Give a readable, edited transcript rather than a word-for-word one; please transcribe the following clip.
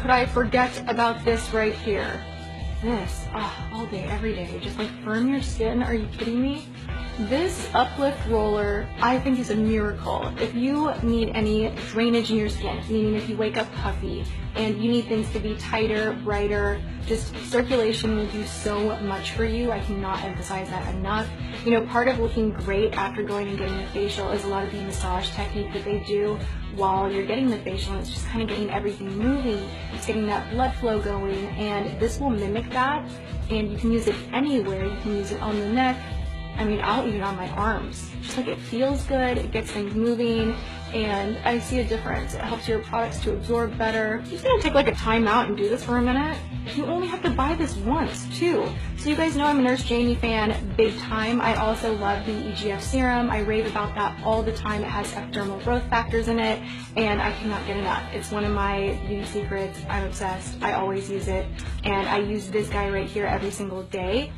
could I forget about this right here? This, all day, every day, just like firm your skin. Are you kidding me? This uplift roller, I think, is a miracle. If you need any drainage in your skin, meaning if you wake up puffy and you need things to be tighter, brighter, just circulation will do so much for you. I cannot emphasize that enough. You know, part of looking great after going and getting a facial is a lot of the massage technique that they do while you're getting the facial. It's just kind of getting everything moving. It's getting that blood flow going, and this will mimic that. And you can use it anywhere. You can use it on the neck. I mean, I'll eat it on my arms. Just like it feels good, it gets things moving, and I see a difference. It helps your products to absorb better. I'm just gonna take like a time out and do this for a minute. You only have to buy this once too. So you guys know I'm a Nurse Jamie fan big time. I also love the EGF serum. I rave about that all the time. It has epidermal growth factors in it, and I cannot get enough. It's one of my beauty secrets. I'm obsessed. I always use it, and I use this guy right here every single day.